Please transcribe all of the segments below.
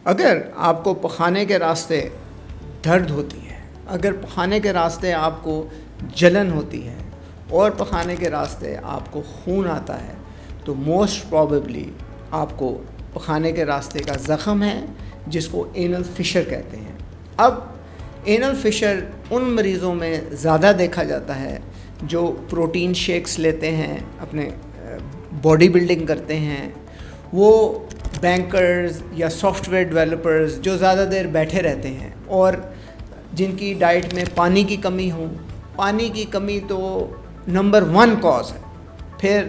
اگر آپ کو پخانے کے راستے درد ہوتی ہے، اگر پخانے کے راستے آپ کو جلن ہوتی ہے اور پخانے کے راستے آپ کو خون آتا ہے تو موسٹ پروبیبلی آپ کو پخانے کے راستے کا زخم ہے، جس کو اینل فشر کہتے ہیں۔ اب اینل فشر ان مریضوں میں زیادہ دیکھا جاتا ہے جو پروٹین شیکس لیتے ہیں، اپنے باڈی بلڈنگ کرتے ہیں، وہ بینکرز یا سافٹ ویئر ڈیولپرز جو زیادہ دیر بیٹھے رہتے ہیں اور جن کی ڈائٹ میں پانی کی کمی ہو۔ پانی کی کمی تو نمبر 1 کاز ہے۔ پھر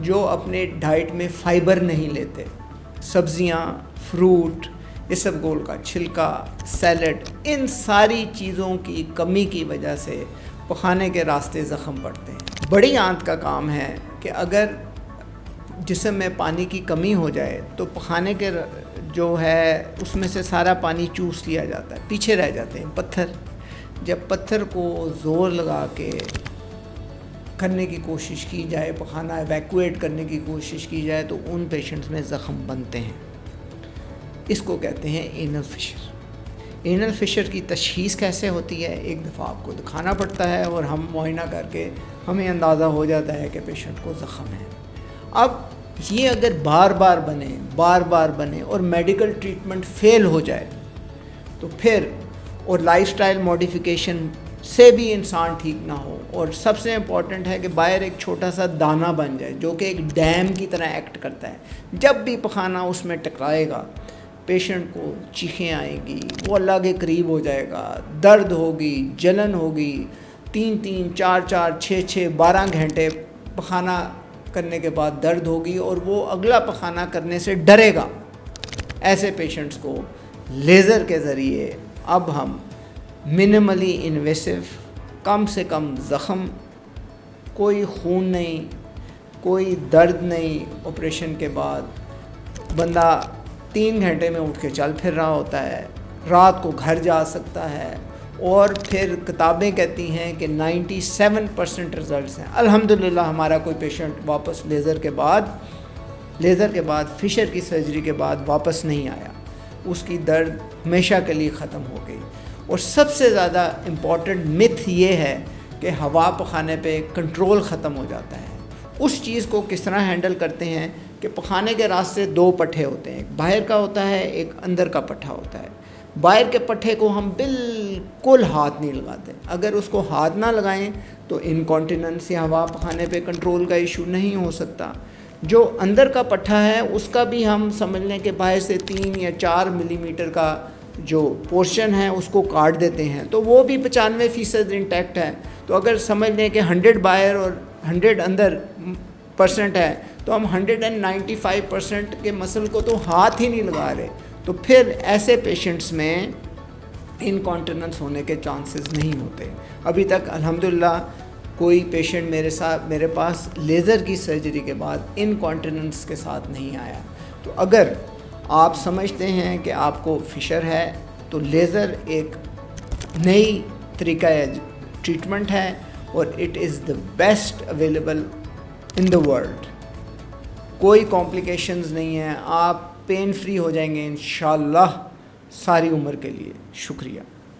جو اپنے ڈائٹ میں فائبر نہیں لیتے، سبزیاں، فروٹ، اسبگول کا چھلکا، سیلڈ، ان ساری چیزوں کی کمی کی وجہ سے پخانے کے راستے زخم پڑتے ہیں۔ بڑی آنت کا کام ہے کہ اگر جسم میں پانی کی کمی ہو جائے تو پخانے کے جو ہے اس میں سے سارا پانی چوس لیا جاتا ہے، پیچھے رہ جاتے ہیں پتھر۔ جب پتھر کو زور لگا کے کرنے کی کوشش کی جائے، پخانہ ایویکویٹ کرنے کی کوشش کی جائے تو ان پیشنٹس میں زخم بنتے ہیں۔ اس کو کہتے ہیں اینل فشر۔ اینل فشر کی تشخیص کیسے ہوتی ہے؟ ایک دفعہ آپ کو دکھانا پڑتا ہے اور ہم معائنہ کر کے ہمیں اندازہ ہو جاتا ہے کہ پیشنٹ کو زخم ہے۔ اب یہ اگر بار بار بنے اور میڈیکل ٹریٹمنٹ فیل ہو جائے تو پھر اور لائف سٹائل موڈیفیکیشن سے بھی انسان ٹھیک نہ ہو، اور سب سے امپورٹنٹ ہے کہ باہر ایک چھوٹا سا دانہ بن جائے جو کہ ایک ڈیم کی طرح ایکٹ کرتا ہے، جب بھی پخانہ اس میں ٹکرائے گا پیشنٹ کو چیخیں آئیں گی، وہ اللہ کے قریب ہو جائے گا، درد ہوگی، جلن ہوگی، 3 4 6 12 گھنٹے پخانہ کرنے کے بعد درد ہوگی اور وہ اگلا پخانہ کرنے سے ڈرے گا۔ ایسے پیشنٹس کو لیزر کے ذریعے اب ہم منیملی انویسو، کم سے کم زخم، کوئی خون نہیں، کوئی درد نہیں، آپریشن کے بعد بندہ 3 گھنٹے میں اٹھ کے چل پھر رہا ہوتا ہے، رات کو گھر جا سکتا ہے، اور پھر کتابیں کہتی ہیں کہ 97% رزلٹس ہیں۔ الحمدللہ ہمارا کوئی پیشنٹ واپس لیزر کے بعد فشر کی سرجری کے بعد واپس نہیں آیا، اس کی درد ہمیشہ کے لیے ختم ہو گئی۔ اور سب سے زیادہ امپورٹنٹ متھ یہ ہے کہ ہوا پخانے پہ کنٹرول ختم ہو جاتا ہے۔ اس چیز کو کس طرح ہینڈل کرتے ہیں کہ پخانے کے راستے 2 پٹھے ہوتے ہیں، ایک باہر کا ہوتا ہے، ایک اندر کا پٹھا ہوتا ہے۔ باہر کے پٹھے کو ہم بالکل ہاتھ نہیں لگاتے۔ اگر اس کو ہاتھ نہ لگائیں تو انکانٹیننس یا ہوا پخانے پہ کنٹرول کا ایشو نہیں ہو سکتا۔ جو اندر کا پٹھا ہے اس کا بھی ہم سمجھ لیں کہ باہر سے 3 یا 4 ملی میٹر کا جو پورشن ہے اس کو کاٹ دیتے ہیں، تو وہ بھی 95% انٹیکٹ ہے۔ تو اگر سمجھ لیں کہ 100 باہر اور 100 اندر % ہے تو ہم 195% کے مسل کو تو ہاتھ ہی نہیں لگا رہے، تو پھر ایسے پیشنٹس میں انکانٹیننس ہونے کے چانسز نہیں ہوتے۔ ابھی تک الحمدللہ کوئی پیشنٹ میرے پاس لیزر کی سرجری کے بعد انکانٹیننس کے ساتھ نہیں آیا۔ تو اگر آپ سمجھتے ہیں کہ آپ کو فشر ہے تو لیزر ایک نئی طریقہ ٹریٹمنٹ ہے اور it is the best available in the world. کوئی کمپلیکیشنز نہیں ہیں، آپ پین فری ہو جائیں گے انشاءاللہ ساری عمر کے لیے۔ شکریہ۔